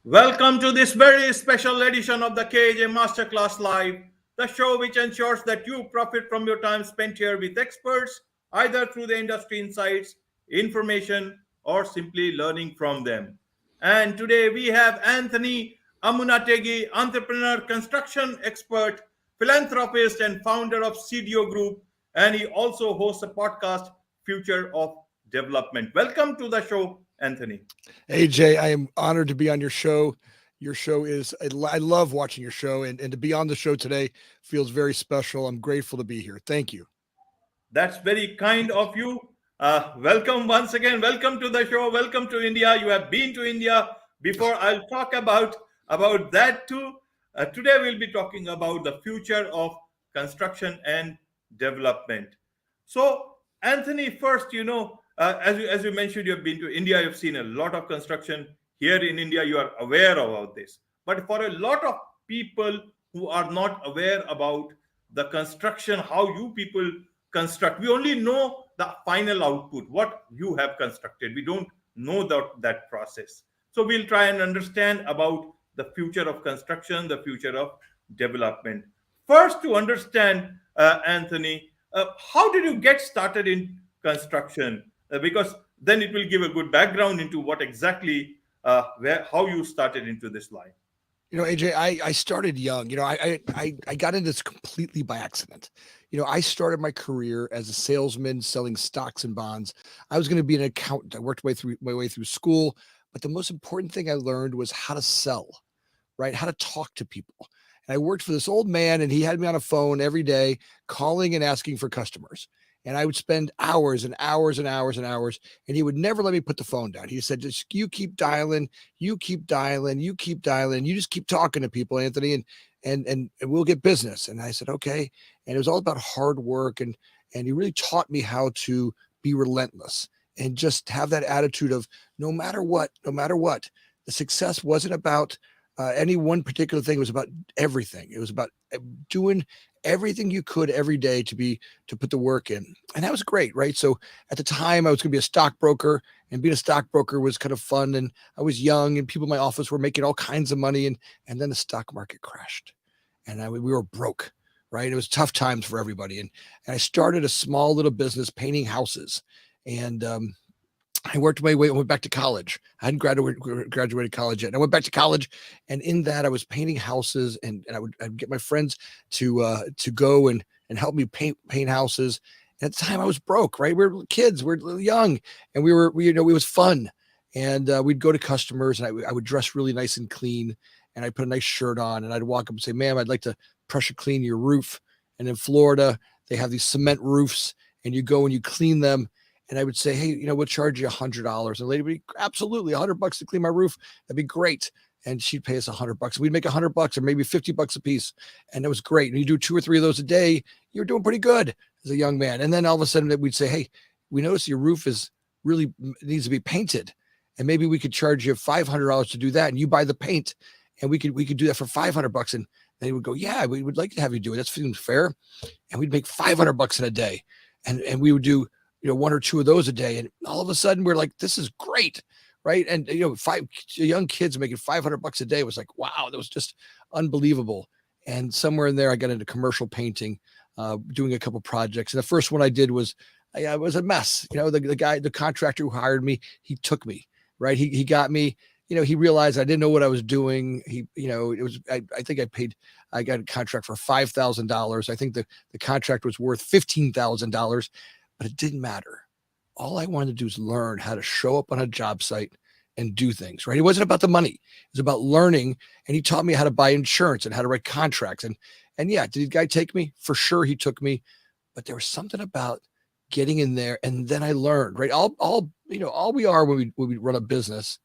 Welcome to this very special edition of the KJ Masterclass Live, the show which ensures that you profit from your time spent here with experts, either through the industry insights, information, or simply learning from them. And today we have Anthony Amunategui, entrepreneur, construction expert, philanthropist, and founder of CDO Group. And he also hosts a podcast, Future of Development. Welcome to the show, Anthony. AJ, I am honored to be on your show. Your show is, I love watching your show, and to be on the show today feels very special. I'm grateful to be here. Thank you. That's very kind of you. Welcome once again. Welcome to the show. Welcome to India. You have been to India before. I'll talk about that too. Today we'll be talking about the future of construction and development. So, Anthony, first, as you mentioned, you have been to India. You've seen a lot of construction here in India. You are aware about this, but for a lot of people who are not aware about the construction, how you people construct, we only know the final output, what you have constructed. We don't know that process. So we'll try and understand about the future of construction, the future of development. First, to understand, Anthony, how did you get started in construction? Because then it will give a good background into what exactly how you started into this line. AJ, I started young. I got into this completely by accident. I started my career as a salesman selling stocks and bonds. I was going to be an accountant. I worked my way through school, but the most important thing I learned was how to sell, right? How to talk to people. And I worked for this old man, and he had me on a phone every day calling and asking for customers. And I would spend hours and hours and hours and hours, and he would never let me put the phone down. He said, just you keep dialing, you keep dialing, you keep dialing, you just keep talking to people, Anthony, and we'll get business. And I said, okay. And it was all about hard work. And he really taught me how to be relentless and just have that attitude of no matter what, the success wasn't about any one particular thing. It was about everything. It was about doing everything you could every day to put the work in. And that was great, right? So at the time I was going to be a stockbroker, and being a stockbroker was kind of fun. And I was young, and people in my office were making all kinds of money. And then the stock market crashed, and we were broke, right? It was tough times for everybody. And I started a small little business painting houses. And I worked my way, I went back to college. I hadn't graduated college yet. And I went back to college, and in that I was painting houses, and I'd get my friends to go and help me paint houses. And at the time I was broke, right? We were kids, we were young, and it was fun. And we'd go to customers, and I would dress really nice and clean, and I'd put a nice shirt on, and I'd walk up and say, ma'am, I'd like to pressure clean your roof. And in Florida, they have these cement roofs, and you go and you clean them. And I would say, hey, we'll charge you $100. And the lady would be, absolutely, $100 to clean my roof. That'd be great. And she'd pay us $100. We'd make $100 or maybe $50 a piece. And it was great. And you do 2 or 3 of those a day, you're doing pretty good as a young man. And then all of a sudden we'd say, hey, we notice your roof needs to be painted. And maybe we could charge you $500 to do that. And you buy the paint, and we could do that for $500. And they would go, yeah, we would like to have you do it. That seems fair. And we'd make $500 in a day. And we would do 1 or 2 of those a day. And all of a sudden we're like, this is great. Right. And, 5 young kids making $500 a day was like, wow, that was just unbelievable. And somewhere in there, I got into commercial painting, doing a couple projects. And the first one I did was a mess. The contractor who hired me, he took me, right. He got me, he realized I didn't know what I was doing. I think I got a contract for $5,000. I think the contract was worth $15,000. But it didn't matter. All I wanted to do is learn how to show up on a job site and do things, right? It wasn't about the money. It was about learning. And he taught me how to buy insurance and how to write contracts. And yeah, did the guy take me? For sure he took me. But there was something about getting in there. And then I learned, right? All we are when we run a business,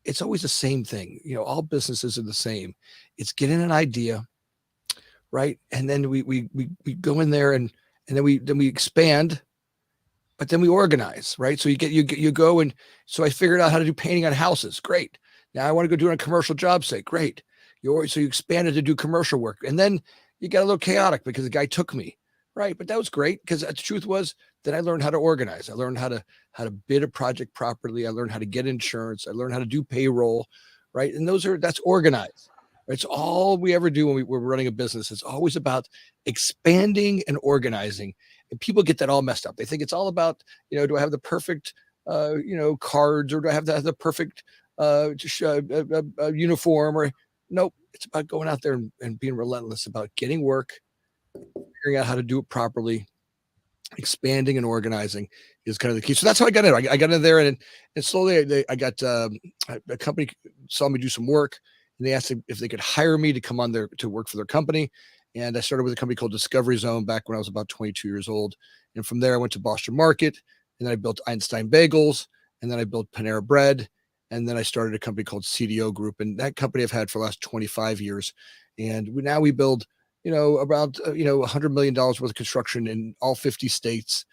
it's always the same thing. All businesses are the same. It's getting an idea, right? And then we go in there and then we expand. But then we organize, right? So you go, and so I figured out how to do painting on houses. Great. Now I want to go do it on a commercial job site. Great. So you expanded to do commercial work, and then you got a little chaotic because the guy took me, right? But that was great, because the truth was that I learned how to organize. I learned how to bid a project properly. I learned how to get insurance. I learned how to do payroll, right? And that's organized. It's all we ever do when we're running a business. It's always about expanding and organizing. And people get that all messed up. They think it's all about, do I have the perfect, cards, or do I have to have the perfect uniform? Or nope, it's about going out there and being relentless about getting work, figuring out how to do it properly. Expanding and organizing is kind of the key. So that's how I got in. I got in there, and slowly I got a company saw me do some work, and they asked if they could hire me to come on there to work for their company. And I started with a company called Discovery Zone back when I was about 22 years old. And from there, I went to Boston Market, and then I built Einstein Bagels, and then I built Panera Bread, and then I started a company called CDO Group, and that company I've had for the last 25 years. And now we build about $100 million worth of construction in all 50 states.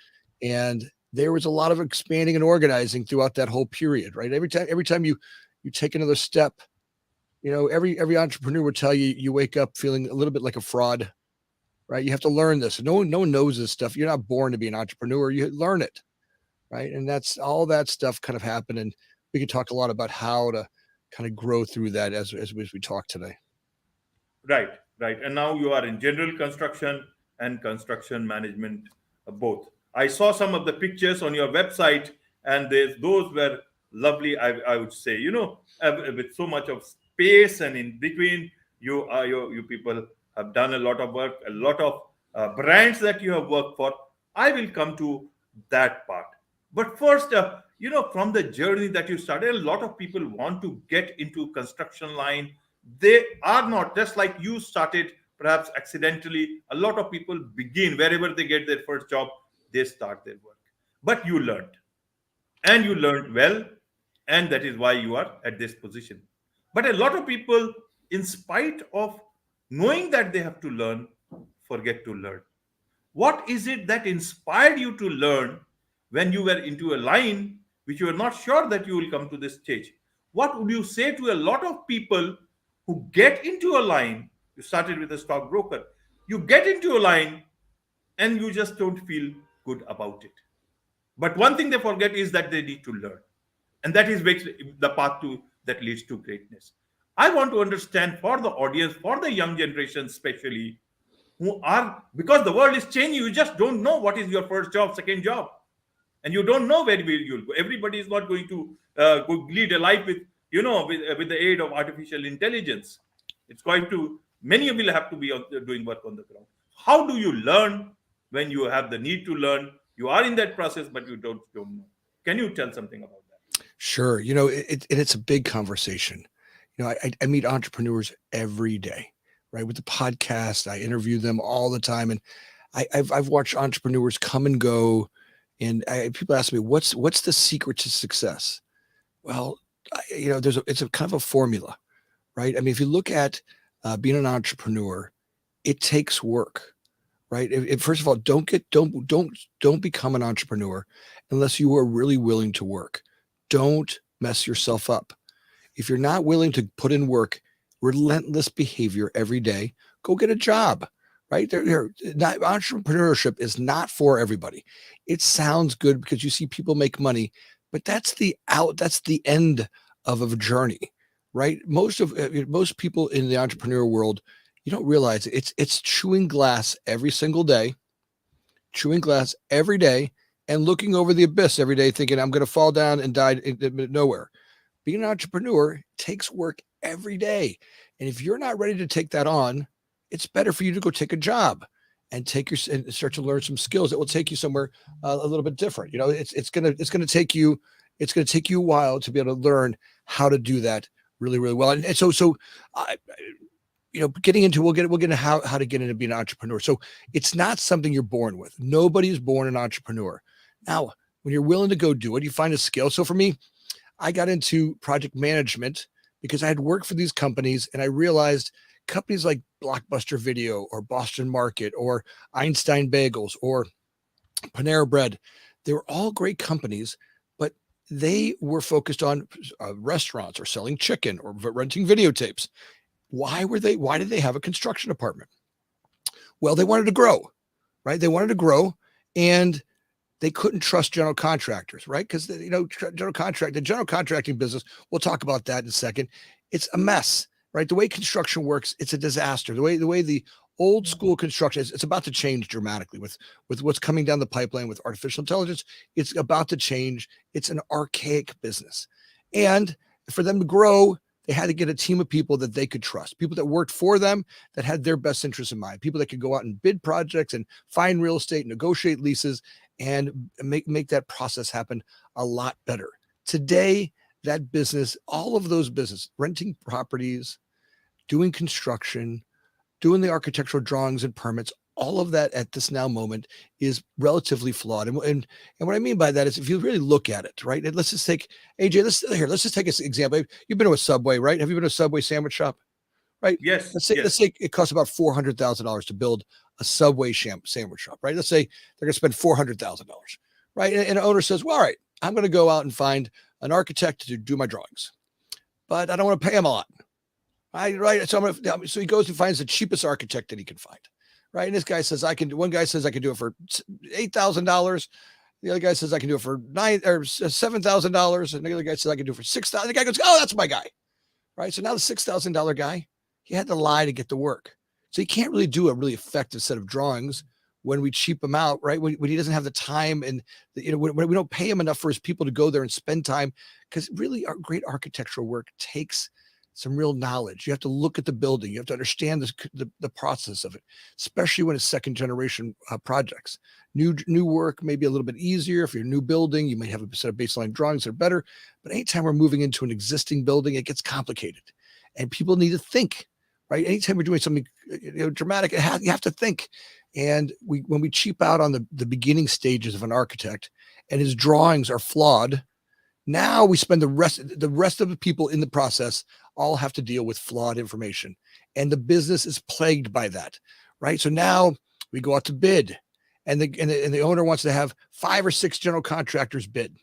And there was a lot of expanding and organizing throughout that whole period, right? Every time you take another step, every entrepreneur would tell you, you wake up feeling a little bit like a fraud, right? You have to learn this. No one knows this stuff. You're not born to be an entrepreneur. You learn it, right? And that's all that stuff kind of happened. And we can talk a lot about how to kind of grow through that as we talk today. Right. And now you are in general construction and construction management, both. I saw some of the pictures on your website, and those were lovely. I would say, with so much of space, and in between, you people have done a lot of work, a lot of brands that you have worked for. I will come to that part. But first, from the journey that you started, a lot of people want to get into construction line. They are not, just like you started perhaps accidentally. A lot of people begin wherever they get their first job, they start their work. But you learned, and you learned well, and that is why you are at this position. But a lot of people, in spite of knowing that they have to learn, forget to learn. What is it that inspired you to learn when you were into a line which you were not sure that you will come to this stage? What would you say to a lot of people who get into a line? You started with a stockbroker. You get into a line and you just don't feel good about it. But one thing they forget is that they need to learn. And that is the path that leads to greatness. I want to understand, for the audience, for the young generation especially, because the world is changing, you just don't know what is your first job, second job. And you don't know where you'll go. Everybody is not going to go lead a life with the aid of artificial intelligence. It's going to, many will have to be doing work on the ground. How do you learn when you have the need to learn? You are in that process, but you don't know. Can you tell something about that? Sure. It's a big conversation. I meet entrepreneurs every day, right? With the podcast, I interview them all the time. And I've watched entrepreneurs come and go. And people ask me, what's the secret to success? Well, it's a kind of a formula, right? I mean, if you look at being an entrepreneur, it takes work, right? First of all, don't become an entrepreneur unless you are really willing to work. Don't mess yourself up. If you're not willing to put in work, relentless behavior every day, go get a job, right? Entrepreneurship is not for everybody. It sounds good because you see people make money, but that's the end of a journey, right? Most people in the entrepreneur world, you don't realize it's chewing glass every single day, and looking over the abyss every day, thinking I'm going to fall down and die in nowhere. Being an entrepreneur takes work every day. And if you're not ready to take that on, it's better for you to go take a job and start to learn some skills that will take you somewhere a little bit different. It's going to take you a while to be able to learn how to do that really, really well. And so getting into, we'll get into how to get into being an entrepreneur. So it's not something you're born with. Nobody is born an entrepreneur. Now, when you're willing to go do it, you find a skill. So for me, I got into project management because I had worked for these companies, and I realized companies like Blockbuster Video or Boston Market or Einstein Bagels or Panera Bread, they were all great companies, but they were focused on restaurants or selling chicken or renting videotapes. Why did they have a construction department? Well, they wanted to grow, right? They wanted to grow, and they couldn't trust general contractors, right? Because the general contracting business, we'll talk about that in a second. it's a mess, right? The way construction works, it's a disaster. The way the old school construction is, it's about to change dramatically with what's coming down the pipeline with artificial intelligence. It's about to change. It's an archaic business. And for them to grow, they had to get a team of people that they could trust, people that worked for them, that had their best interests in mind, people that could go out and bid projects and find real estate, negotiate leases, and make that process happen a lot better. Today, that business, all of those business, renting properties, doing construction, doing the architectural drawings and permits, all of that at this now moment is relatively flawed. And what I mean by that is, if you really look at it, right? And let's just take AJ. Let's just take an example. You've been to a Subway, right? Have you been to a Subway sandwich shop, right? Yes. Let's say it costs about $400,000 to build a Subway sandwich shop, right? Let's say they're going to spend $400,000, right? And an owner says, well, all right, I'm going to go out and find an architect to do my drawings, but I don't want to pay him a lot. Right. So he goes and finds the cheapest architect that he can find. Right. And this guy says, one guy says I can do it for $8,000. The other guy says I can do it for $7,000. And the other guy says I can do it for $6,000. The guy goes, oh, that's my guy. Right. So now the $6,000 guy, he had to lie to get the work. So he can't really do a really effective set of drawings when we cheap him out, right? When he doesn't have the time, and when we don't pay him enough for his people to go there and spend time, because really our great architectural work takes some real knowledge. You have to look at the building. You have to understand the process of it, especially when it's second generation projects. New work may be a little bit easier. If you're a new building, you may have a set of baseline drawings that are better. But anytime we're moving into an existing building, it gets complicated, and people need to think. Right? Anytime we're doing something dramatic, you have to think. And when we cheap out on the beginning stages of an architect, and his drawings are flawed, now we spend the rest of the people in the process all have to deal with flawed information, and the business is plagued by that, right? So now we go out to bid, and the owner wants to have 5 or 6 general contractors bid.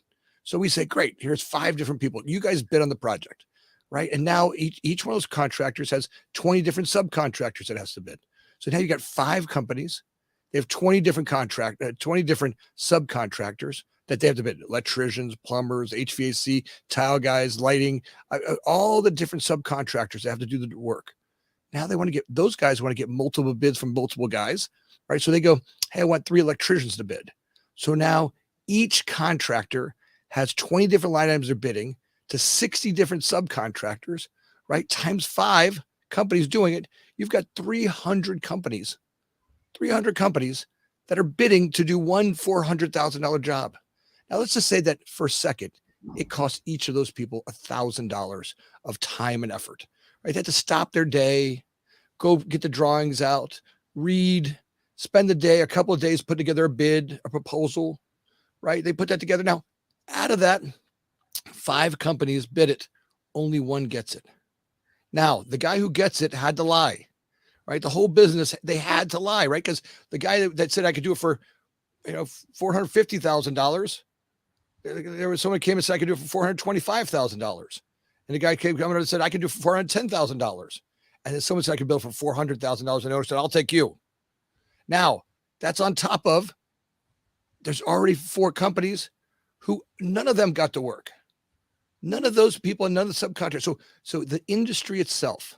So we say, great, here's 5 different people. You guys bid on the project, right? And now each one of those contractors has 20 different subcontractors that has to bid. So now you got 5 companies. They have 20 different 20 different subcontractors that they have to bid: electricians, plumbers, HVAC, tile guys, lighting, all the different subcontractors that have to do the work. Now those guys want to get multiple bids from multiple guys, right? So they go, hey, I want 3 electricians to bid. So now each contractor has 20 different line items they're bidding to 60 different subcontractors, right? Times 5 companies doing it. You've got 300 companies that are bidding to do one $400,000 job. Now, let's just say that for a second, it costs each of those people $1,000 of time and effort, right? They have to stop their day, go get the drawings out, read, spend the day, a couple of days, put together a bid, a proposal, right? They put that together. Now, out of that, 5 companies bid it. Only 1 gets it. Now, the guy who gets it had to lie, right? The whole business, they had to lie, right? Because the guy that said I could do it for, $450,000, there was someone came and said I could do it for $425,000, and the guy came and said I could do it for $410,000, and then someone said I could build for $400,000, and the owner said I'll take you. Now that's on top of there's already 4 companies who none of them got to work. None of those people, and none of the subcontractors. So the industry itself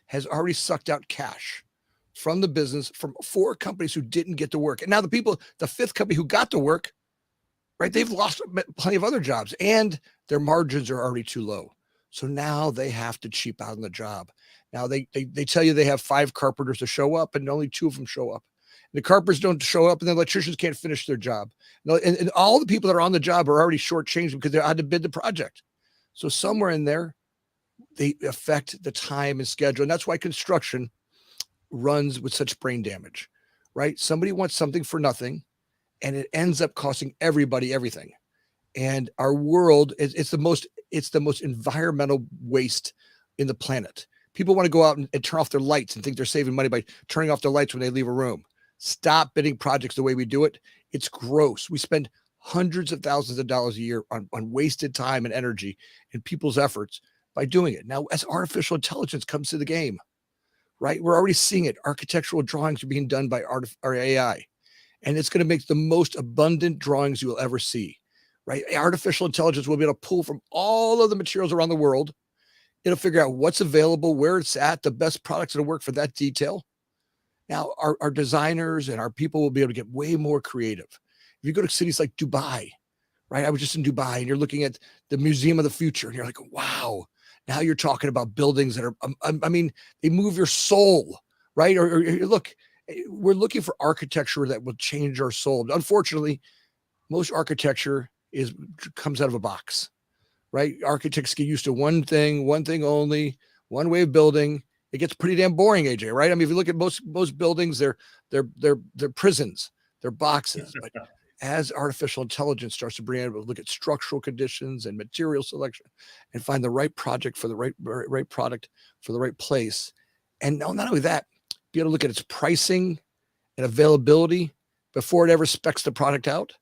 has already sucked out cash from the business from 4 companies who didn't get to work. And now the 5th company who got to work, right, they've lost plenty of other jobs, and their margins are already too low. So now they have to cheap out on the job. Now they tell you they have 5 carpenters to show up, and only 2 of them show up. The carpenters don't show up, and the electricians can't finish their job. And all the people that are on the job are already shortchanged because they had to bid the project. So somewhere in there, they affect the time and schedule. And that's why construction runs with such brain damage, right? Somebody wants something for nothing, and it ends up costing everybody everything. And our world it's the most environmental waste in the planet. People want to go out and turn off their lights and think they're saving money by turning off their lights when they leave a room. Stop bidding projects the way we do it. It's gross. We spend hundreds of thousands of dollars a year on wasted time and energy and people's efforts by doing it. Now, as artificial intelligence comes to the game, right, we're already seeing it. Architectural drawings are being done by AI, and it's going to make the most abundant drawings you will ever see, right? Artificial intelligence will be able to pull from all of the materials around the world, It'll figure out what's available, where it's at, the best products that'll work for that detail. Now, our designers and our people will be able to get way more creative. If you go to cities like Dubai, right? I was just in Dubai and you're looking at the Museum of the Future and you're like, wow, now you're talking about buildings that are, I mean, they move your soul, right? Or look, we're looking for architecture that will change our soul. Unfortunately, most architecture comes out of a box, right? Architects get used to one thing only, one way of building. It gets pretty damn boring, AJ, right? I mean, if you look at most buildings, they're prisons, they're boxes. But as artificial intelligence starts to bring able to look at structural conditions and material selection and find the right project for the right product for the right place, and not only that, be able to look at its pricing and availability before it ever specs the product out,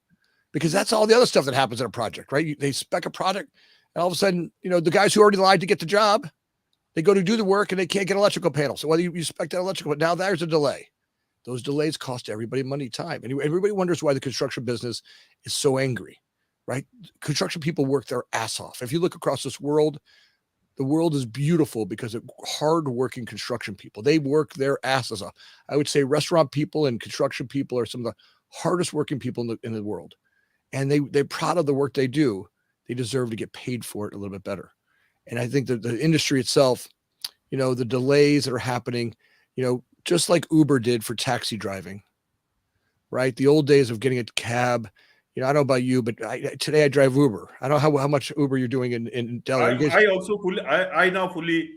because that's all the other stuff that happens in a project, right? They spec a product, and all of a sudden, the guys who already lied to get the job, they go to do the work and they can't get electrical panels. So whether you spec that electrical, but now there's a delay. Those delays cost everybody money, time. And everybody wonders why the construction business is so angry, right? Construction people work their ass off. If you look across this world, the world is beautiful because of hardworking construction people. They work their asses off. I would say restaurant people and construction people are some of the hardest working people in the world. And they're proud of the work they do. They deserve to get paid for it a little bit better. And I think that the industry itself, the delays that are happening, just like Uber did for taxi driving, right? The old days of getting a cab, I don't know about you, but today I drive Uber. I don't know how much Uber you're doing in Delaware. I also I now fully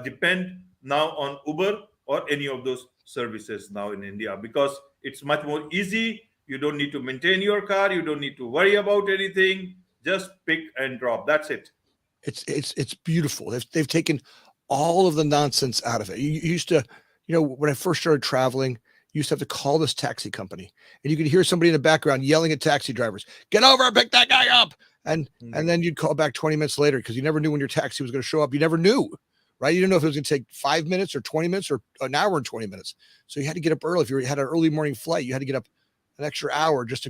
depend now on Uber or any of those services now in India, because it's much more easy. You don't need to maintain your car. You don't need to worry about anything. Just pick and drop. That's it. It's beautiful. They've taken all of the nonsense out of it. You used to, when I first started traveling, you used to have to call this taxi company, and you could hear somebody in the background yelling at taxi drivers, "Get over and pick that guy up!" And then you'd call back 20 minutes later because you never knew when your taxi was going to show up. You never knew, right? You didn't know if it was going to take 5 minutes or 20 minutes or an hour and 20 minutes. So you had to get up early. If you had an early morning flight, you had to get up an extra hour just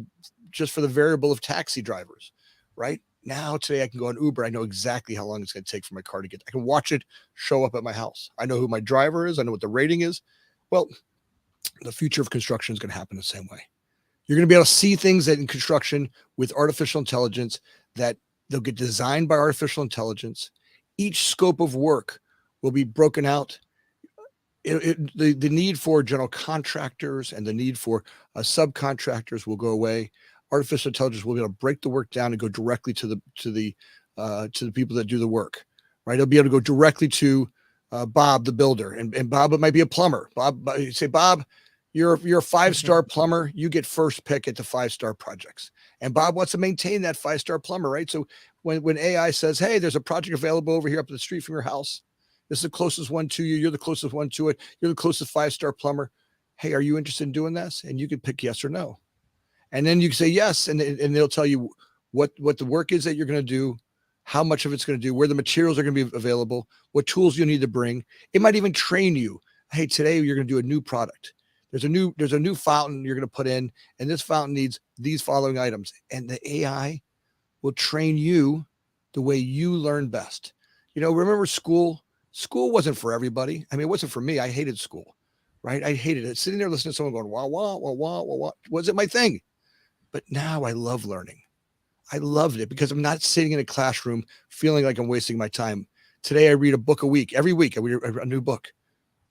for the variable of taxi drivers, right? Now, today, I can go on Uber. I know exactly how long it's going to take for my car to get. I can watch it show up at my house. I know who my driver is. I know what the rating is. Well, the future of construction is going to happen the same way. You're going to be able to see things that in construction with artificial intelligence that they'll get designed by artificial intelligence. Each scope of work will be broken out. The need for general contractors and the need for subcontractors will go away. Artificial intelligence will be able to break the work down and go directly to the people that do the work, right? It'll be able to go directly to Bob, the builder, and Bob, it might be a plumber. You say, Bob, you're a 5-star plumber. You get first pick at the 5-star projects. And Bob wants to maintain that 5-star plumber, right? So when AI says, hey, there's a project available over here up the street from your house. This is the closest one to you. You're the closest one to it. You're the closest 5-star plumber. Hey, are you interested in doing this? And you can pick yes or no. And then you can say yes, and they'll tell you what the work is that you're going to do, how much of it's going to do, where the materials are going to be available, what tools you need to bring. It might even train you. Hey, today you're going to do a new product. There's a new fountain you're going to put in, and this fountain needs these following items. And the AI will train you the way you learn best. Remember school? School wasn't for everybody. I mean, it wasn't for me. I hated school, right? I hated it. Sitting there listening to someone going, wah, wah, wah, wah, wah, wah. Wasn't my thing. But now I love learning. I loved it because I'm not sitting in a classroom feeling like I'm wasting my time. Today, I read a book a week. Every week, I read a new book.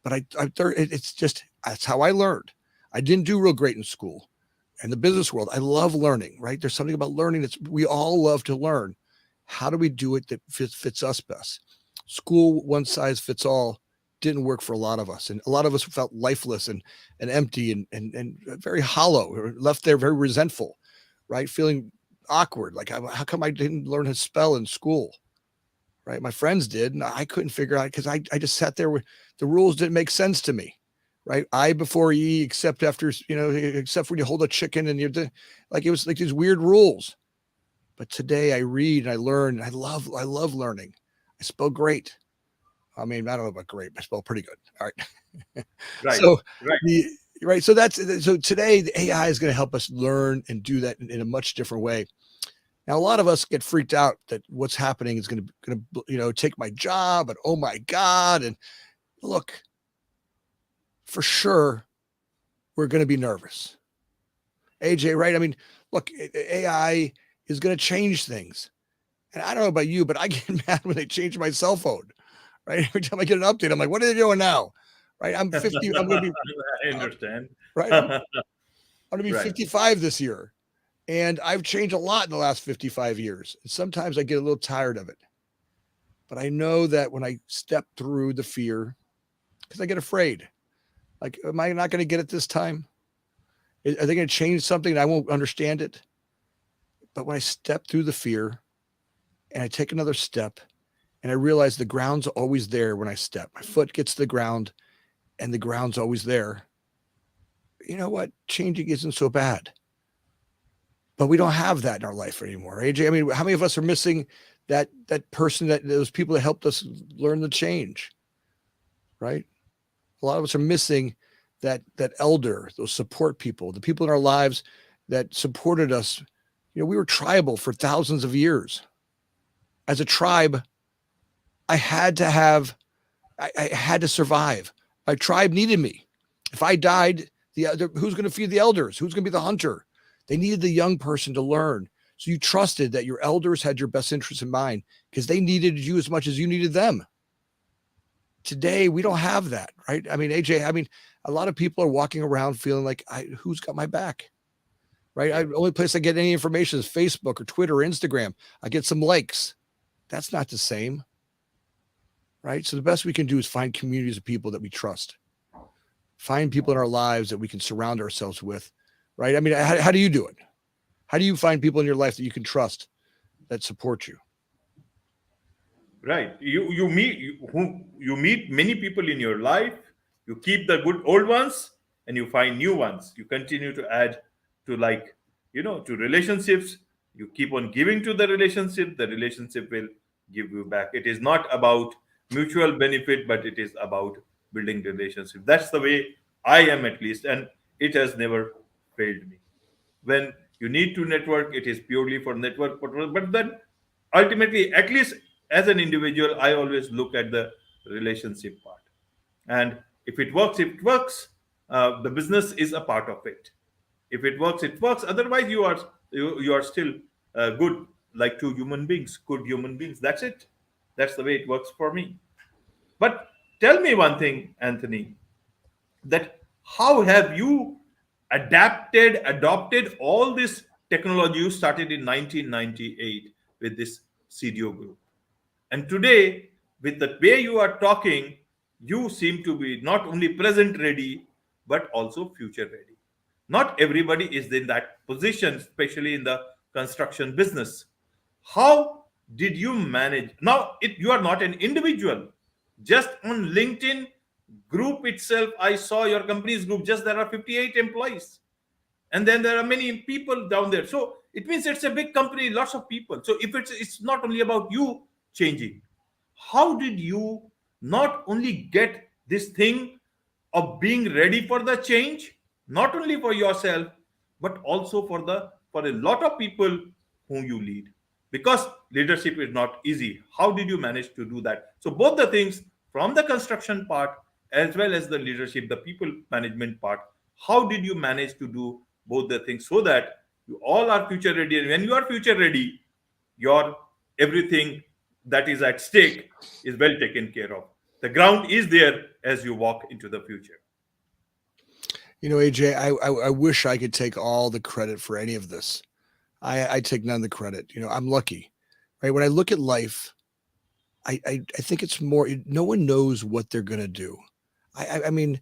But that's how I learned. I didn't do real great in school. In the business world, I love learning, right? There's something about learning we all love to learn. How do we do it that fits us best? School, one size fits all, didn't work for a lot of us. And a lot of us felt lifeless and empty and very hollow, or left there very resentful, right? Feeling awkward. Like, how come I didn't learn how to spell in school, right? My friends did, and I couldn't figure out because I just sat there with the rules didn't make sense to me, right? I before E, except after, except when you hold a chicken and it was like these weird rules. But today I read and I learn, and I love learning. I spell great. I mean, I don't know about great, but I spell pretty good. All right. Right. So, right. So today the AI is going to help us learn and do that in a much different way. Now, a lot of us get freaked out that what's happening is going to take my job, and oh my God. And look, for sure, we're going to be nervous. AJ, right? I mean, look, AI is going to change things. And I don't know about you, but I get mad when they change my cell phone, right? Every time I get an update, I'm like, what are they doing now? Right? I'm 50. I'm going to be, I understand. right? I'm going to be Right. 55 this year. And I've changed a lot in the last 55 years. And sometimes I get a little tired of it. But I know that when I step through the fear, because I get afraid, like, am I not going to get it this time? Are they going to change something and I won't understand it? But when I step through the fear and I take another step and I realize the ground's always there when I step, my foot gets to the ground and the ground's always there. You know what? Changing isn't so bad. But we don't have that in our life anymore. AJ, I mean, how many of us are missing that person, those people that helped us learn the change, right? A lot of us are missing that elder, those support people, the people in our lives that supported us. You know, we were tribal for thousands of years. As a tribe, I had to survive. My tribe needed me. If I died, who's going to feed the elders? Who's going to be the hunter? They needed the young person to learn. So you trusted that your elders had your best interests in mind because they needed you as much as you needed them. Today, we don't have that, right? I mean, AJ, a lot of people are walking around feeling like, who's got my back, right? The only place I get any information is Facebook or Twitter or Instagram. I get some likes. That's not the same, right? So the best we can do is find communities of people that we trust. Find people in our lives that we can surround ourselves with. Right? I mean, how do you do it? How do you find people in your life that you can trust, that support you? Right. You meet many people in your life. You keep the good old ones, and you find new ones. You continue to add to, like, to relationships. You keep on giving to the relationship. The relationship will give you back. It is not about mutual benefit, but it is about building relationship. That's the way I am, at least, and it has never failed me. When you need to network, it is purely for network purpose. But then ultimately, at least as an individual, I always look at the relationship part. And if it works, it works. The business is a part of it. If it works, it works. Otherwise, you are still good, like two human beings, good human beings. That's it. That's the way it works for me. But tell me one thing, Anthony, that how have you adopted all this technology you started in 1998 with this CDO group? And today, with the way you are talking, you seem to be not only present ready, but also future ready. Not everybody is in that position, especially in the construction business. How did you manage? Now, you are not an individual. Just on LinkedIn group itself, I saw your company's group, just there are 58 employees. And then there are many people down there. So it means it's a big company, lots of people. So if it's not only about you changing, how did you not only get this thing of being ready for the change, not only for yourself, but also for a lot of people whom you lead? Because leadership is not easy. How did you manage to do that? So both the things, from the construction part as well as the leadership, the people management part, how did you manage to do both the things so that you all are future ready? And when you are future ready, your everything that is at stake is well taken care of. The ground is there as you walk into the future. You know, AJ, I wish I could take all the credit for any of this. I take none of the credit. You know, I'm lucky, right? When I look at life, I think it's more, no one knows what they're going to do. I mean,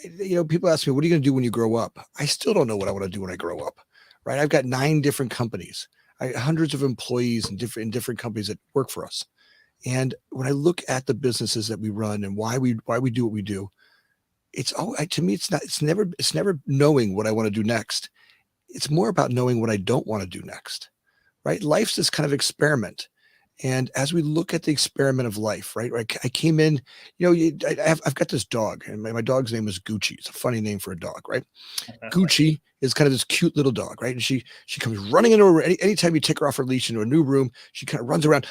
you know, people ask me, what are you going to do when you grow up? I still don't know what I want to do when I grow up, right? I've got 9 different companies, hundreds of employees in different companies that work for us. And when I look at the businesses that we run and why we do what we do, it's all, to me, it's never knowing what I want to do next. It's more about knowing what I don't want to do next, right? Life's this kind of experiment. And as we look at the experiment of life, right? I came in, I've got this dog, and my dog's name is Gucci. It's a funny name for a dog, right? Gucci is kind of this cute little dog, right? And she comes running into a room. Anytime you take her off her leash into a new room, she kind of runs around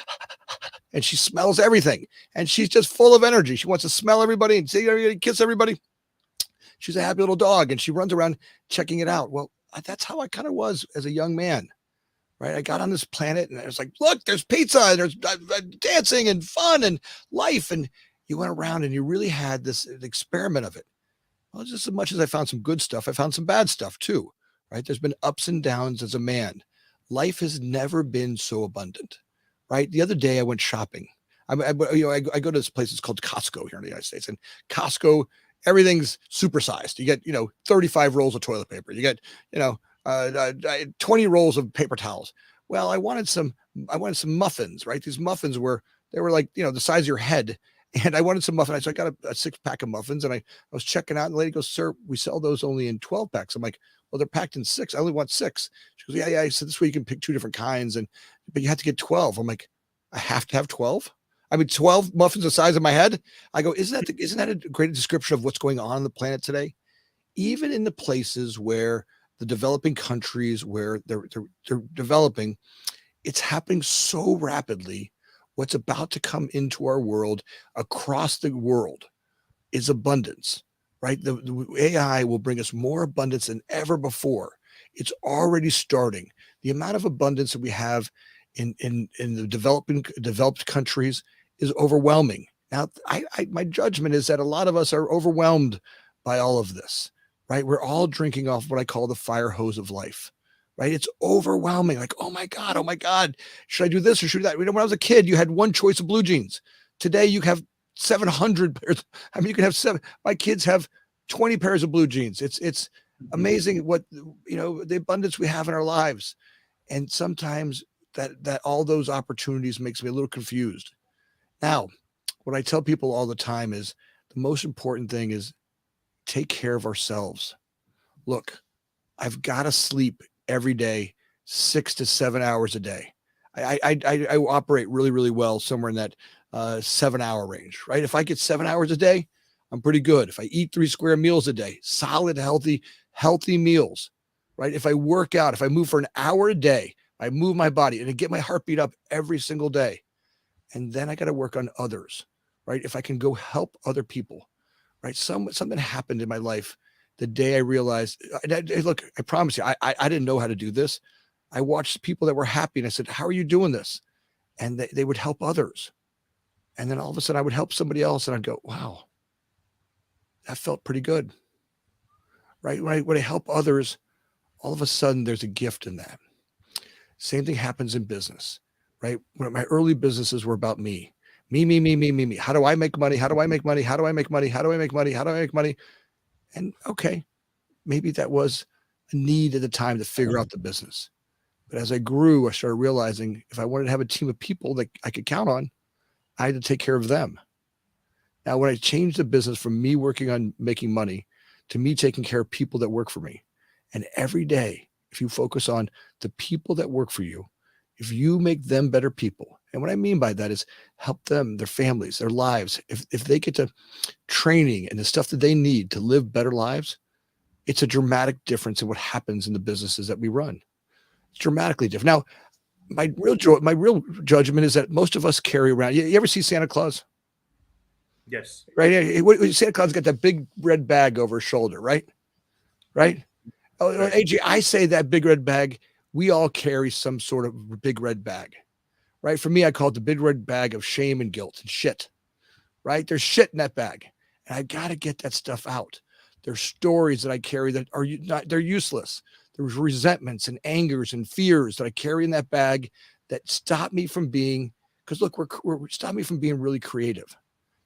and she smells everything. And she's just full of energy. She wants to smell everybody and say everybody, kiss everybody. She's a happy little dog, and she runs around checking it out. Well, that's how I kind of was as a young man, right? I got on this planet, and I was like, look, there's pizza, there's dancing and fun and life. And you went around and you really had this experiment of it. Well, just as much as I found some good stuff, I found some bad stuff too, right? There's been ups and downs as a man. Life has never been so abundant, right? The other day I went shopping. I go to this place. It's called Costco here in the United States, and Costco, everything's supersized. You get 35 rolls of toilet paper. You get 20 rolls of paper towels. Well, I wanted some muffins, right? These muffins were like the size of your head. And I wanted some muffins. So I got a 6-pack of muffins, and I was checking out, and the lady goes, "Sir, we sell those only in 12 packs." I'm like, "Well, they're packed in 6. I only want 6." She goes, "Yeah." I said, "This way you can pick 2 different kinds, but you have to get 12." I'm like, "I have to have 12? I mean, 12 muffins the size of my head?" I go, isn't that a great description of what's going on the planet today? Even in the places where the developing countries, where they're developing, it's happening so rapidly. What's about to come into our world across the world is abundance, right? The AI will bring us more abundance than ever before. It's already starting. The amount of abundance that we have in the developed countries is overwhelming. Now, my judgment is that a lot of us are overwhelmed by all of this, right? We're all drinking off what I call the fire hose of life. Right? It's overwhelming. Like, oh my God, should I do this or should I do that? When I was a kid, you had one choice of blue jeans. Today, you have 700 pairs. I mean, you can have 7. My kids have 20 pairs of blue jeans. It's amazing what, the abundance we have in our lives. And sometimes that all those opportunities makes me a little confused. Now, what I tell people all the time is the most important thing is take care of ourselves. Look, I've got to sleep every day, 6 to 7 hours a day. I operate really, really well somewhere in that 7-hour range, right? If I get 7 hours a day, I'm pretty good. If I eat 3 square meals a day, solid, healthy meals, right? If I work out, if I move for an hour a day, I move my body and I get my heartbeat up every single day. And then I got to work on others, right? If I can go help other people, right? Something happened in my life the day I realized, look, I promise you, I didn't know how to do this. I watched people that were happy and I said, how are you doing this? And they would help others. And then all of a sudden I would help somebody else and I'd go, wow, that felt pretty good. Right? When I help others, all of a sudden there's a gift in that. Same thing happens in business, right? When my early businesses were about me. Me. How do I make money? How do I make money? How do I make money? How do I make money? How do I make money? And okay, maybe that was a need at the time to figure out the business. But as I grew, I started realizing if I wanted to have a team of people that I could count on, I had to take care of them. Now, when I changed the business from me working on making money to me taking care of people that work for me, and every day, if you focus on the people that work for you, if you make them better people, and what I mean by that is help them, their families, their lives, if they get to training and the stuff that they need to live better lives, it's a dramatic difference in what happens in the businesses that we run. It's dramatically different. Now, my real judgment is that most of us carry around. You ever see Santa Claus? Yes. Right. Santa Claus got that big red bag over his shoulder, right? Right. Oh, Right. AJ, I say that big red bag. We all carry some sort of big red bag, right? For me, I call it the big red bag of shame and guilt and shit. Right? There's shit in that bag, and I got to get that stuff out. There's stories that I carry that are not, they're useless. There's resentments and angers and fears that I carry in that bag that stop me from being, because look, we're stop me from being really creative.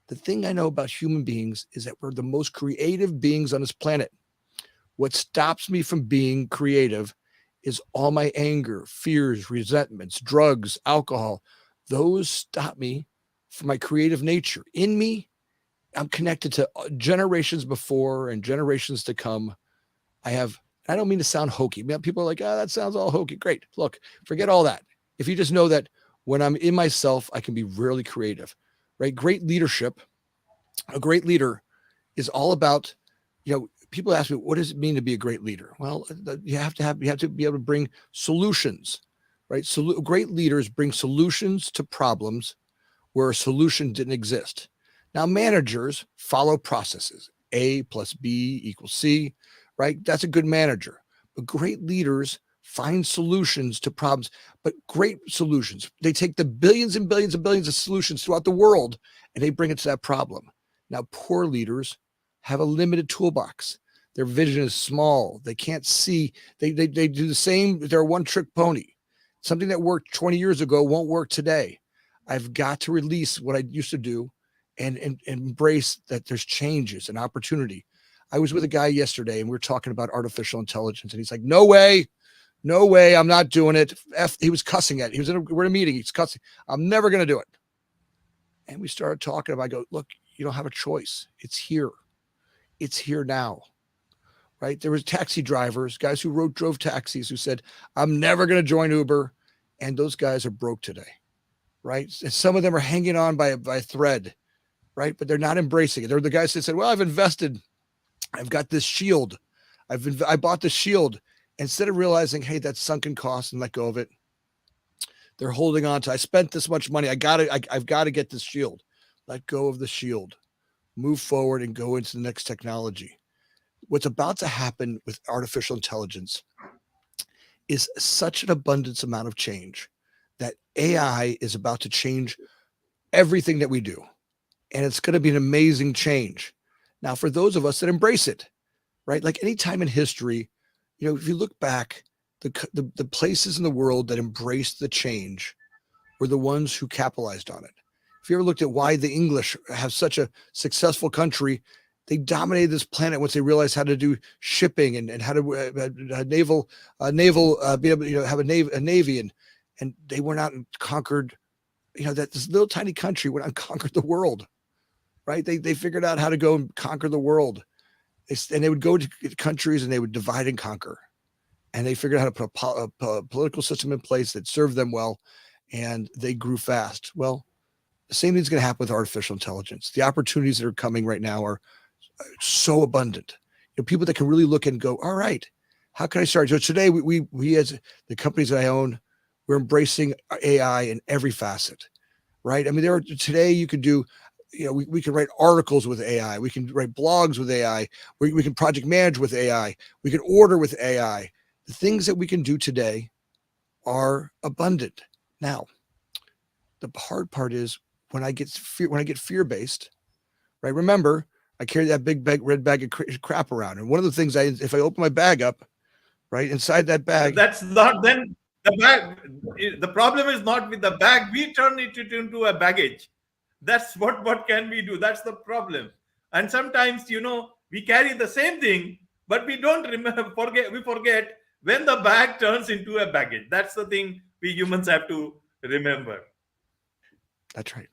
The thing I know about human beings is that we're the most creative beings on this planet. What stops me from being creative is all my anger, fears, resentments, drugs, alcohol. Those stop me from my creative nature. In me, I'm connected to generations before and generations to come. I don't mean to sound hokey. People are like, that sounds all hokey. Great. Look, forget all that. If you just know that When I'm in myself, I can be really creative, right? Great leadership, a great leader is all about, people ask me, what does it mean to be a great leader? Well, you have to be able to bring solutions, right? So great leaders bring solutions to problems where a solution didn't exist. Now, managers follow processes. A plus B equals C, right? That's a good manager. But great leaders find solutions to problems, but great solutions. They take the billions and billions and billions of solutions throughout the world and they bring it to that problem. Now, poor leaders have a limited toolbox. Their vision is small. They can't see. They do the same. They're a one-trick pony. Something that worked 20 years ago won't work today. I've got to release what I used to do and embrace that there's changes and opportunity. I was with a guy yesterday and we were talking about artificial intelligence and he's like, no way, I'm not doing it. He was cussing at it. We're in a meeting. He's cussing. I'm never going to do it. And we started talking about, I go, look, you don't have a choice. It's here. It's here now. Right. There was taxi drivers, guys who drove taxis who said, I'm never going to join Uber. And those guys are broke today. Right. And some of them are hanging on by a thread. Right. But they're not embracing it. They're the guys that said, well, I've invested. I've got this shield. I bought the shield. Instead of realizing, hey, that's sunken cost and let go of it. They're holding on to, I spent this much money. I've got to get this shield. Let go of the shield. Move forward and go into the next technology. What's about to happen with artificial intelligence is such an abundance amount of change that AI is about to change everything that we do. And it's going to be an amazing change. Now, for those of us that embrace it, right? Like any time in history, if you look back, the places in the world that embraced the change were the ones who capitalized on it. If you ever looked at why the English have such a successful country, they dominated this planet once they realized how to do shipping and how to be able to have a navy, and they went out and conquered, that this little tiny country went out and conquered the world, right? They figured out how to go and conquer the world, and they would go to countries and they would divide and conquer, and they figured out how to put a political system in place that served them well, and they grew fast. Well, the same thing's going to happen with artificial intelligence. The opportunities that are coming right now are so abundant. People that can really look and go, all right, how can I start? So today we as the companies that I own, we're embracing AI in every facet, right? I mean, today you could do, we can write articles with AI. We can write blogs with AI. We can project manage with AI. We can order with AI. The things that we can do today are abundant. Now, the hard part is when I get fear-based, right? Remember, I carry that big red bag of crap around. And one of the things if I open my bag up, right, inside that bag. That's not then the bag. The problem is not with the bag. We turn it into a baggage. That's what can we do? That's the problem. And sometimes, we carry the same thing, but we don't we forget when the bag turns into a baggage. That's the thing we humans have to remember. That's right.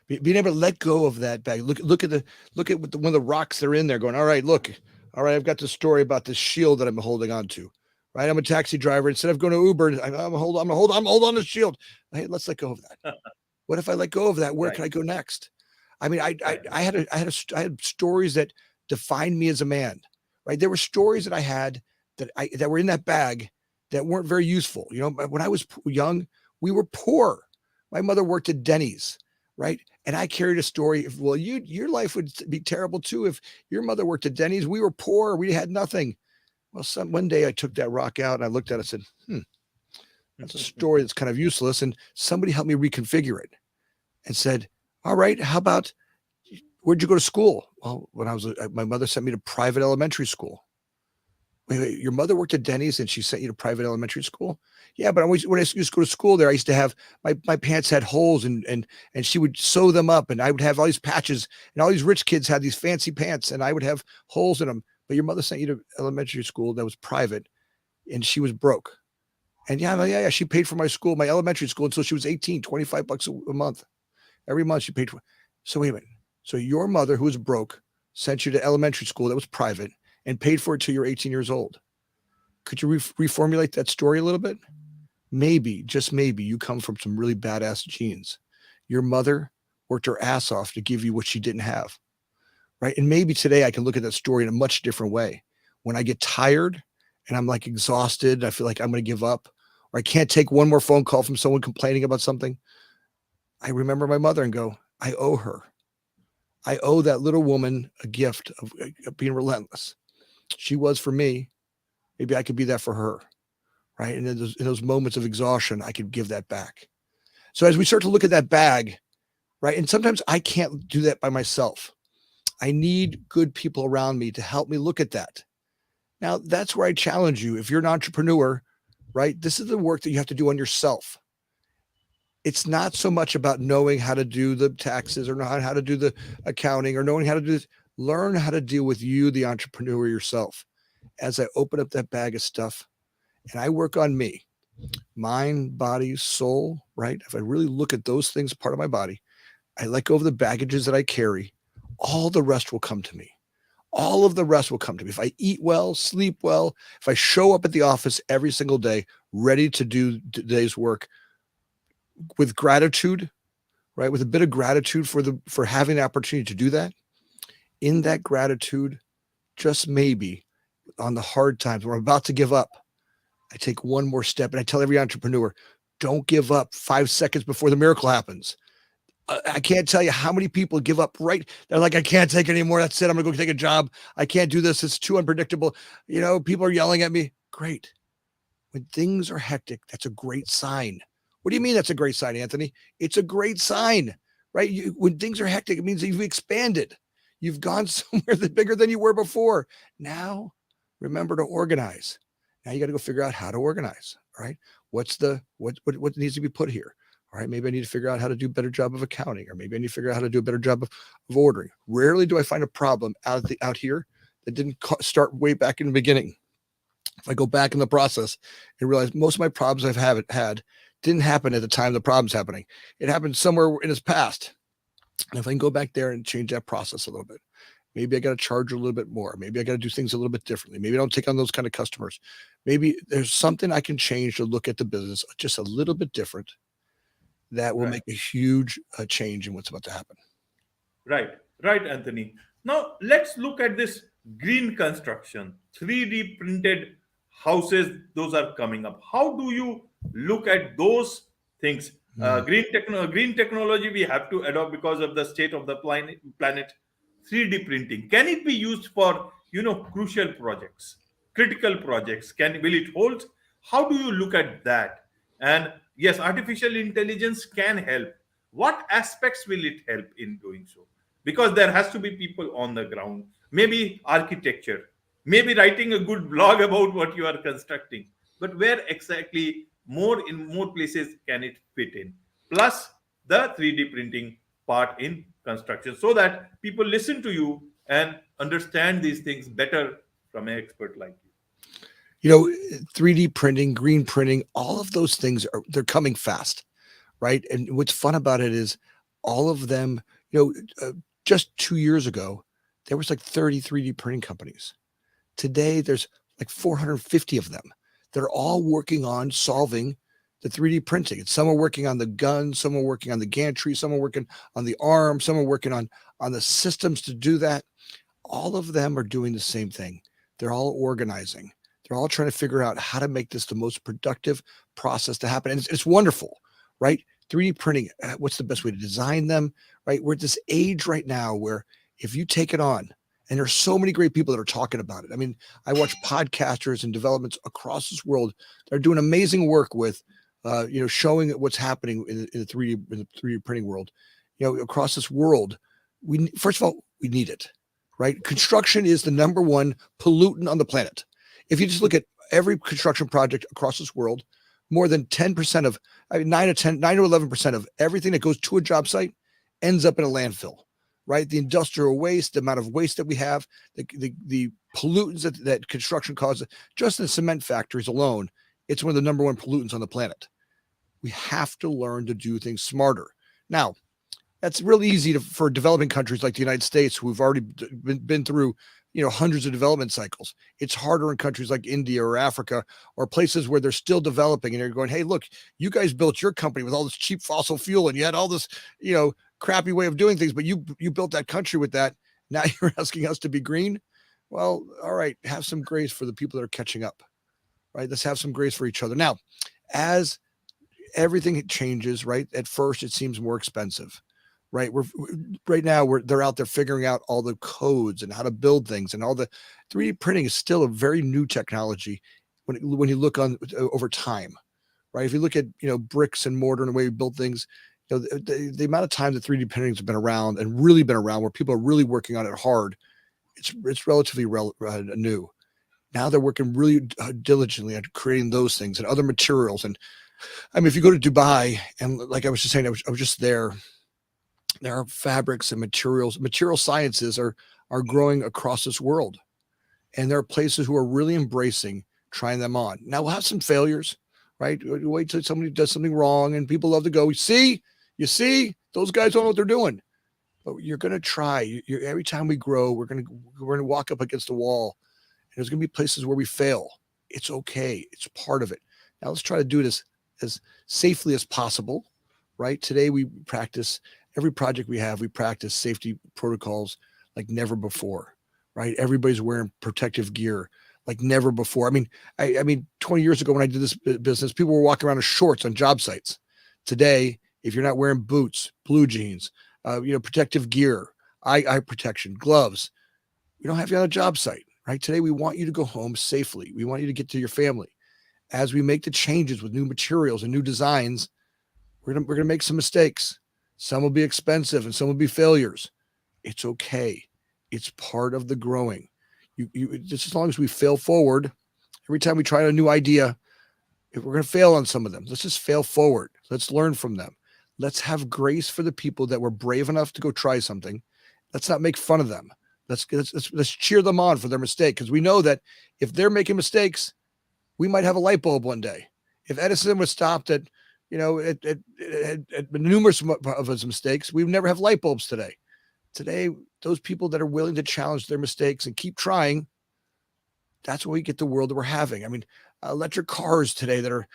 Being able to let go of that bag. Look at one of the rocks that are in there going, all right, I've got this story about this shield that I'm holding on to, right? I'm a taxi driver. Instead of going to Uber, I'm hold on to the shield. Hey, let's let go of that. What if I let go of that? Where can I go next? I mean, I had stories that defined me as a man, right? There were stories that I had that were in that bag that weren't very useful. When I was young, we were poor. My mother worked at Denny's, right? And I carried a story. Well, your life would be terrible too if your mother worked at Denny's. We were poor. We had nothing. Well, one day I took that rock out and I looked at it and said, that's a story that's kind of useless. And somebody helped me reconfigure it and said, all right, how about, where'd you go to school? Well, my mother sent me to private elementary school. Wait, your mother worked at Denny's and she sent you to private elementary school? Yeah, but when I used to go to school there, I used to have my pants had holes and she would sew them up and I would have all these patches and all these rich kids had these fancy pants and I would have holes in them. But your mother sent you to elementary school that was private and she was broke. And yeah, she paid for my school, my elementary school until she was 18, $25 a month. Every month she paid for it. So wait a minute. So your mother, who was broke, sent you to elementary school that was private and paid for it till you're 18 years old. Could you reformulate that story a little bit? maybe, just maybe, you come from some really badass genes. Your mother worked her ass off to give you what she didn't have, right? And maybe today I can look at that story in a much different way. When I get tired and I'm like exhausted, I feel like I'm going to give up, or I can't take one more phone call from someone complaining about something, I remember my mother and go, I owe her. I owe that little woman a gift of being relentless. She was for me. Maybe I could be that for her, right? And in those moments of exhaustion, I could give that back. So as we start to look at that bag, right? And sometimes I can't do that by myself. I need good people around me to help me look at that. Now, that's where I challenge you. If you're an entrepreneur, right, this is the work that you have to do on yourself. It's not so much about knowing how to do the taxes or knowing how to do the accounting or knowing how to do this. Learn how to deal with you, the entrepreneur yourself. As I open up that bag of stuff and I work on me, mind, body, soul, right? If I really look at those things, part of my body, I let go of the baggages that I carry, all the rest will come to me. All of the rest will come to me. If I eat well, sleep well, if I show up at the office every single day, ready to do today's work with gratitude, right? With a bit of gratitude for having the opportunity to do that. In that gratitude, just maybe on the hard times where I'm about to give up, I take one more step and I tell every entrepreneur, don't give up 5 seconds before the miracle happens. I can't tell you how many people give up right. They're like, I can't take it anymore. That's it. I'm going to go take a job. I can't do this. It's too unpredictable. People are yelling at me. Great. When things are hectic, that's a great sign. What do you mean that's a great sign, Anthony? It's a great sign, right? When things are hectic, it means that you've expanded. You've gone somewhere bigger than you were before. Now, remember to organize. Now you got to go figure out how to organize. All right. What needs to be put here? All right. Maybe I need to figure out how to do a better job of accounting, or maybe I need to figure out how to do a better job of ordering. Rarely do I find a problem out here that didn't start way back in the beginning. If I go back in the process and realize most of my problems I've had didn't happen at the time the problem's happening. It happened somewhere in its past. And if I can go back there and change that process a little bit, maybe I got to charge a little bit more. Maybe I got to do things a little bit differently. Maybe I don't take on those kind of customers. Maybe there's something I can change to look at the business just a little bit different that will make a huge change in what's about to happen. Right, Anthony. Now let's look at this green construction, 3D printed houses. Those are coming up. How do you look at those things? Green technology we have to adopt because of the state of the planet. 3D printing, can it be used for crucial projects, critical projects? Will it hold? How do you look at that? And yes, artificial intelligence can help. What aspects will it help in doing so? Because there has to be people on the ground, maybe architecture, maybe writing a good blog about what you are constructing, but where exactly in more places can it fit in? Plus the 3D printing part in construction, so that people listen to you and understand these things better from an expert like you. 3D printing, green printing, all of those things they're coming fast, right? And what's fun about it is all of them, just 2 years ago, there was like 30 3D printing companies. Today, there's like 450 of them. They're all working on solving the 3D printing. And some are working on the gun, some are working on the gantry, some are working on the arm, some are working on the systems to do that. All of them are doing the same thing. They're all organizing. They're all trying to figure out how to make this the most productive process to happen. And it's wonderful, right? 3D printing, what's the best way to design them, right? We're at this age right now where if you take it on, and there's so many great people that are talking about it. I mean, I watch podcasters and developments across this world that are doing amazing work with, showing what's happening in the 3D printing world, across this world. First of all, we need it, right? Construction is the number one pollutant on the planet. If you just look at every construction project across this world, more than 10% of, 9 to 11% of everything that goes to a job site ends up in a landfill, right? The industrial waste, the amount of waste that we have, the pollutants that construction causes, just in the cement factories alone, it's one of the number one pollutants on the planet. We have to learn to do things smarter. Now, that's really easy for developing countries like the United States, who've already been through, hundreds of development cycles. It's harder in countries like India or Africa or places where they're still developing, and they're going, hey, look, you guys built your company with all this cheap fossil fuel and you had all this, crappy way of doing things, but you built that country with that. Now you're asking us to be green. Well, all right, have some grace for the people that are catching up, right? Let's have some grace for each other. Now, as everything changes, right? At first, it seems more expensive, right? They're out there figuring out all the codes and how to build things, and all the 3D printing is still a very new technology when you look on over time, right? If you look at bricks and mortar and the way we build things, the amount of time that 3D printing has been around and really been around, where people are really working on it hard, it's relatively new. Now they're working really diligently on creating those things and other materials. And I mean, if you go to Dubai, and like I was just saying, I was just there. There are fabrics and material sciences are growing across this world, and there are places who are really embracing trying them on. Now we'll have some failures, right? You wait till somebody does something wrong, and people love to go, you see, those guys don't know what they're doing. But you're going to try. Every time we grow, we're going to walk up against a wall, and there's going to be places where we fail. It's okay. It's part of it. Now let's try to do this as safely as possible, right? Today we practice every project we practice safety protocols like never before, right? Everybody's wearing protective gear like never before. I mean, 20 years ago when I did this business, people were walking around in shorts on job sites. Today, if you're not wearing boots, blue jeans, protective gear, eye protection, gloves, we don't have you on a job site, right? Today, we want you to go home safely. We want you to get to your family. As we make the changes with new materials and new designs, we're gonna make some mistakes. Some will be expensive and some will be failures. It's okay. It's part of the growing. Just as long as we fail forward, every time we try a new idea, if we're going to fail on some of them, let's just fail forward. Let's learn from them. Let's have grace for the people that were brave enough to go try something. Let's not make fun of them. Let's cheer them on for their mistake, because we know that if they're making mistakes, we might have a light bulb one day. If Edison was stopped at numerous of his mistakes, we would never have light bulbs today. Today, those people that are willing to challenge their mistakes and keep trying, that's when we get the world that we're having. I mean, electric cars today that are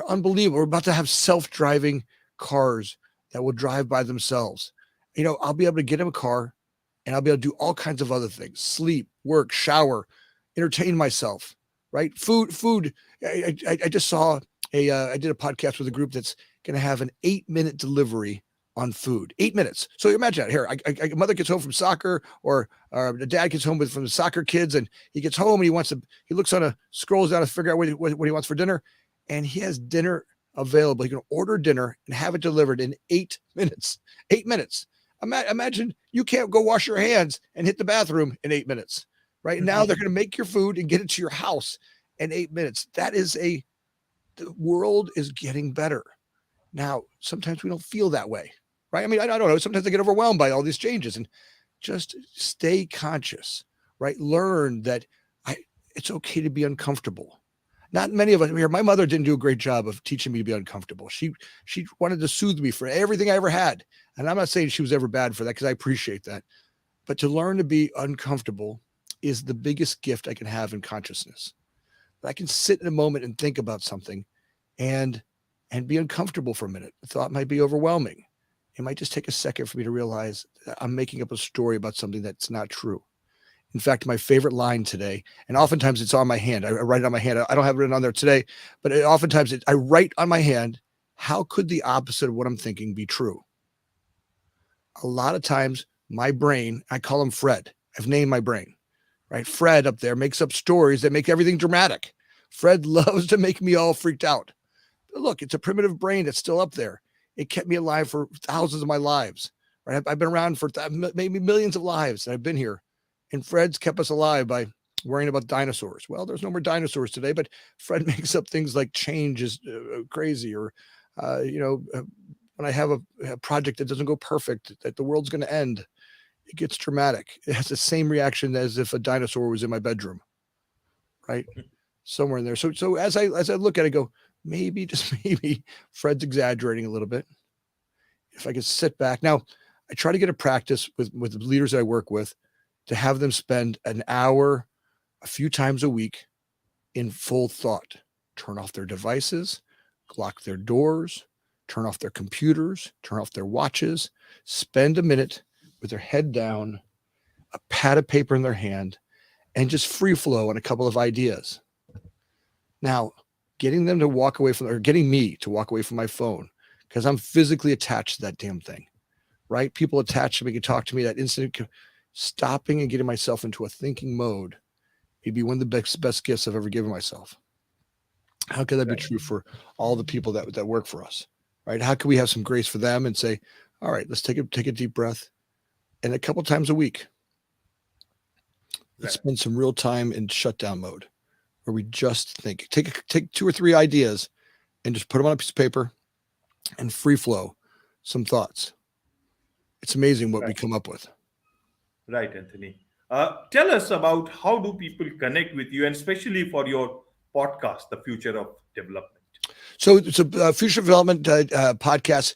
unbelievable. We're about to have self-driving cars that will drive by themselves. I'll be able to get in a car and I'll be able to do all kinds of other things: sleep, work, shower, entertain myself, right? Food. I just saw I did a podcast with a group that's going to have an 8-minute delivery on food. 8 minutes. So imagine that. Here, a mother gets home from soccer, or the dad gets home from the soccer kids, and he gets home and he scrolls down to figure out what he wants for dinner, and he has dinner available. He can order dinner and have it delivered in 8 minutes. 8 minutes. Imagine you can't go wash your hands and hit the bathroom in 8 minutes, right? Mm-hmm. Now they're going to make your food and get it to your house in 8 minutes. The world is getting better. Now, sometimes we don't feel that way, right? I mean, I don't know. Sometimes I get overwhelmed by all these changes, and just stay conscious, right? Learn that it's okay to be uncomfortable. Not many of us here. My mother didn't do a great job of teaching me to be uncomfortable. She wanted to soothe me for everything I ever had. And I'm not saying she was ever bad for that, because I appreciate that. But to learn to be uncomfortable is the biggest gift I can have in consciousness. I can sit in a moment and think about something and be uncomfortable for a minute. The thought might be overwhelming. It might just take a second for me to realize that I'm making up a story about something that's not true. In fact, my favorite line today, and oftentimes it's on my hand. I write it on my hand. I don't have it written on there today, but oftentimes I write on my hand, how could the opposite of what I'm thinking be true? A lot of times my brain, I call him Fred. I've named my brain, right? Fred up there makes up stories that make everything dramatic. Fred loves to make me all freaked out. But look, it's a primitive brain that's still up there. It kept me alive for thousands of my lives, right? I've been around for maybe millions of lives, and I've been here. And Fred's kept us alive by worrying about dinosaurs. Well, there's no more dinosaurs today, but Fred makes up things like change is crazy, or, when I have a project that doesn't go perfect, that the world's going to end, it gets dramatic. It has the same reaction as if a dinosaur was in my bedroom, right? Somewhere in there. So as I look at it, I go, maybe, just maybe, Fred's exaggerating a little bit. If I could sit back. Now, I try to get a practice with the leaders that I work with, to have them spend an hour a few times a week in full thought. Turn off their devices, lock their doors, turn off their computers, turn off their watches, spend a minute with their head down, a pad of paper in their hand, and just free flow on a couple of ideas. Now, getting them to walk away from, or getting me to walk away from my phone, because I'm physically attached to that damn thing, right? People attached to me can talk to me that instant. Stopping and getting myself into a thinking mode may be one of the best gifts I've ever given myself. How could that be true for all the people that work for us, right? How can we have some grace for them and say, all right, let's take a deep breath, and a couple times a week, let's spend some real time in shutdown mode, where we just think, take 2 or 3 ideas and just put them on a piece of paper and free flow some thoughts. It's amazing what we come up with. Right, Anthony. Tell us about how do people connect with you, and especially for your podcast, The Future of Development. So it's a Future Development podcast.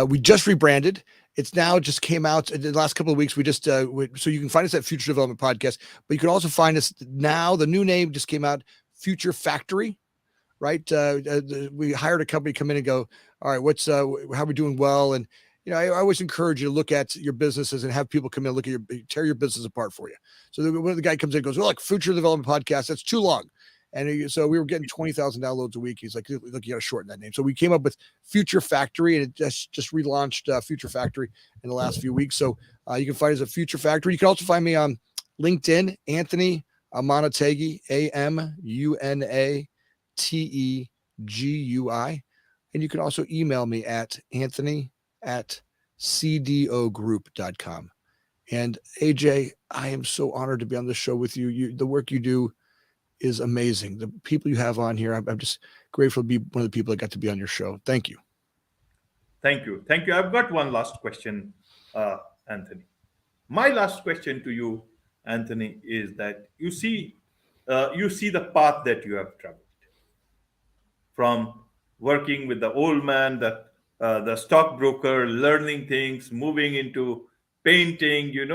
We just rebranded. It's now just came out in the last couple of weeks. We just so you can find us at Future Development Podcast, but you can also find us now. The new name just came out, Future Factory. Right? We hired a company to come in and go, all right, what's how are we doing well? And I always encourage you to look at your businesses and have people come in and look at tear your business apart for you. So when the guy comes in and goes, well, look, Future Development Podcast, that's too long. And so we were getting 20,000 downloads a week. He's like, look, you got to shorten that name. So we came up with Future Factory, and it just relaunched Future Factory in the last few weeks. So you can find us at Future Factory. You can also find me on LinkedIn, Anthony Amunategui, Amunategui. And you can also email me at anthony@cdogroup.com. And AJ, I am so honored to be on this show with you. The work you do is amazing. The people you have on here, I'm just grateful to be one of the people that got to be on your show. Thank you. Thank you. I've got one last question, Anthony. My last question to you, Anthony, is that you see the path that you have traveled from working with the old man, the stockbroker, learning things, moving into painting, and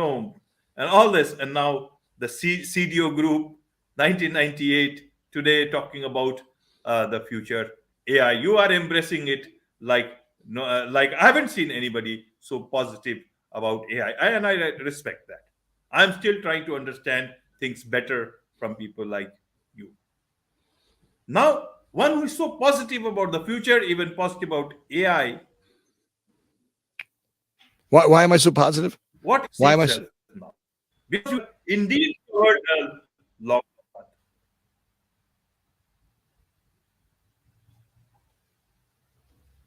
all this, and now the CDO Group, 1998, today talking about the future AI. You are embracing it like I haven't seen anybody so positive about AI, and I respect that. I'm still trying to understand things better from people like you. Now, one who is so positive about the future, even positive about AI. Why am I so positive? What Why am I now? Because you indeed covered a long path.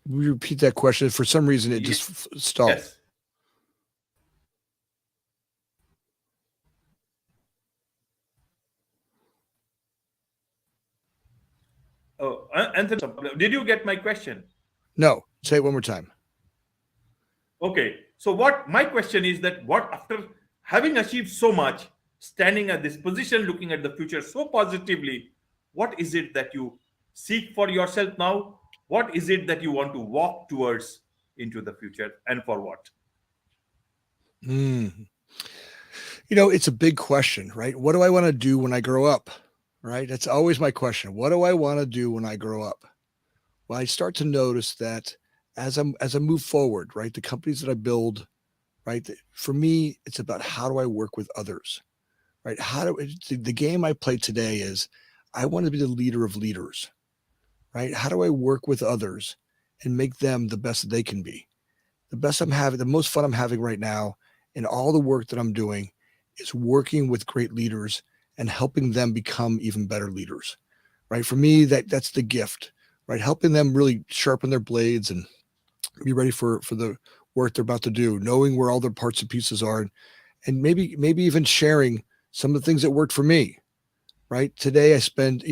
We repeat that question. For some reason, it just stalled. Yes. Oh, Anthony, did you get my question? No, say it one more time. Okay. So what my question is that what after having achieved so much, standing at this position, looking at the future so positively, what is it that you seek for yourself now? What is it that you want to walk towards into the future, and for what? It's a big question, right? What do I want to do when I grow up? Right? That's always my question. What do I want to do when I grow up? Well, I start to notice that as I move forward, right? The companies that I build, right? For me, it's about how do I work with others, right? The game I play today is I want to be the leader of leaders, right? How do I work with others and make them the best that they can be? The most fun I'm having right now in all the work that I'm doing is working with great leaders and helping them become even better leaders, right? For me, that's the gift, right? Helping them really sharpen their blades and be ready for the work they're about to do, knowing where all their parts and pieces are, and maybe even sharing some of the things that worked for me, right? Today I spend,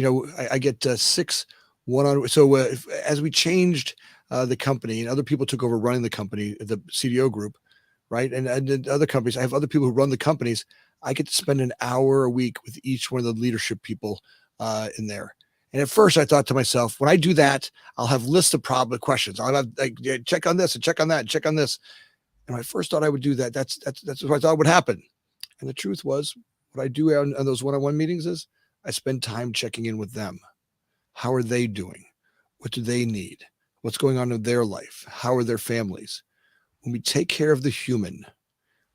I get 6 one-on-one. So as we changed the company and other people took over running the company, the CDO Group, right? And other companies, I have other people who run the companies. I get to spend an hour a week with each one of the leadership people in there. And at first I thought to myself, when I do that, I'll have lists of questions. I'll have check on this and check on that and check on this. And when I first thought I would do that, that's what I thought would happen. And the truth was, what I do on those one-on-one meetings is I spend time checking in with them. How are they doing? What do they need? What's going on in their life? How are their families? When we take care of the human,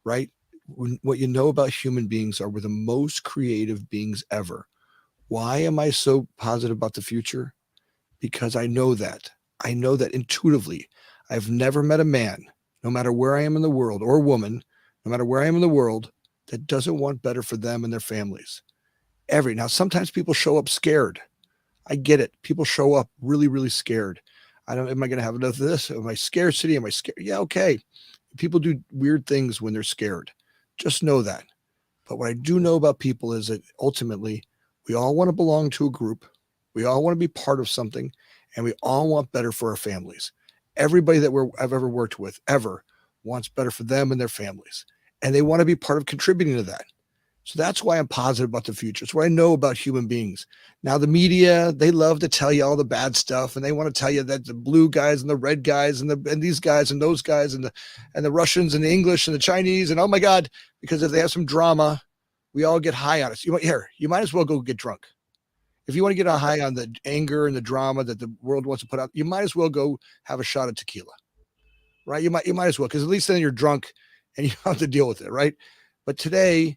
right? What you know about human beings are we're the most creative beings ever. Why am I so positive about the future? Because I know that. I know that intuitively. I've never met a man, no matter where I am in the world, or a woman, no matter where I am in the world, that doesn't want better for them and their families. Now, sometimes people show up scared. I get it. People show up really, really scared. Am I going to have enough of this? Am I scared city? Am I scared? Yeah, okay. People do weird things when they're scared. Just know that. But what I do know about people is that ultimately we all want to belong to a group. We all want to be part of something, and we all want better for our families. Everybody that I've ever worked with ever wants better for them and their families, and they want to be part of contributing to that. So that's why I'm positive about the future. It's what I know about human beings. Now, the media, they love to tell you all the bad stuff, and they want to tell you that the blue guys and the red guys and these guys and those guys and the Russians and the English and the Chinese and oh my God, because if they have some drama, we all get high on it. So you might as well go get drunk. If you want to get a high on the anger and the drama that the world wants to put out, you might as well go have a shot of tequila, right? You might as well, because at least then you're drunk and you don't have to deal with it, right? But today,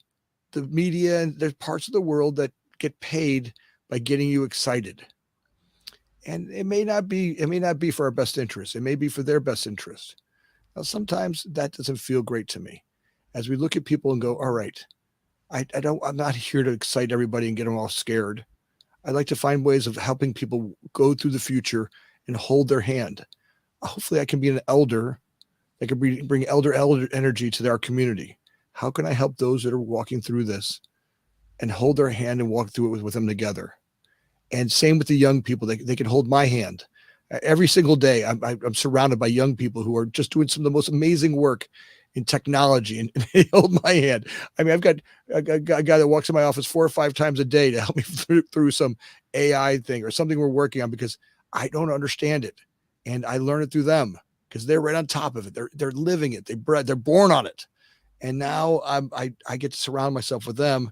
the media, and there's parts of the world that get paid by getting you excited. And it may not be for our best interest. It may be for their best interest. Now, sometimes that doesn't feel great to me. As we look at people and go, all right, I'm not here to excite everybody and get them all scared. I like to find ways of helping people go through the future and hold their hand. Hopefully I can be an elder that can bring elder energy to our community. How can I help those that are walking through this and hold their hand and walk through it with them together? And same with the young people. They can hold my hand. Every single day, I'm surrounded by young people who are just doing some of the most amazing work in technology, and they hold my hand. I mean, I've got a guy that walks in my office 4 or 5 times a day to help me through some AI thing or something we're working on because I don't understand it. And I learn it through them because they're right on top of it. They're living it. They're born on it. And now I get to surround myself with them.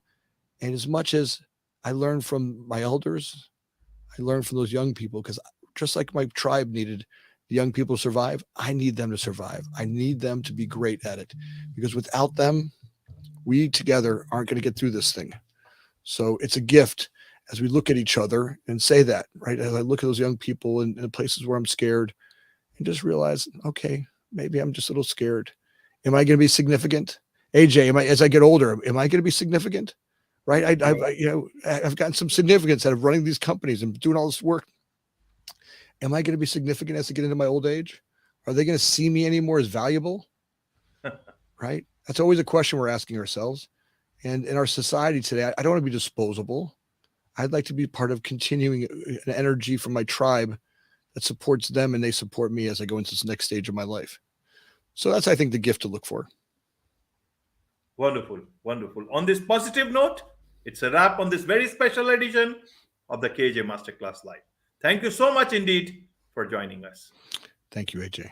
And as much as I learn from my elders, I learn from those young people, because just like my tribe needed the young people to survive, I need them to survive. I need them to be great at it, because without them, we together aren't going to get through this thing. So it's a gift as we look at each other and say that, right? As I look at those young people in the places where I'm scared and just realize, okay, maybe I'm just a little scared. Am I going to be significant? AJ, as I get older, am I going to be significant? Right? I've gotten some significance out of running these companies and doing all this work. Am I going to be significant as I get into my old age? Are they going to see me anymore as valuable? Right? That's always a question we're asking ourselves. And in our society today, I don't want to be disposable. I'd like to be part of continuing an energy from my tribe that supports them and they support me as I go into this next stage of my life. So that's, I think, the gift to look for. Wonderful, wonderful. On this positive note, it's a wrap on this very special edition of the KJ Masterclass Live. Thank you so much indeed for joining us. Thank you, AJ.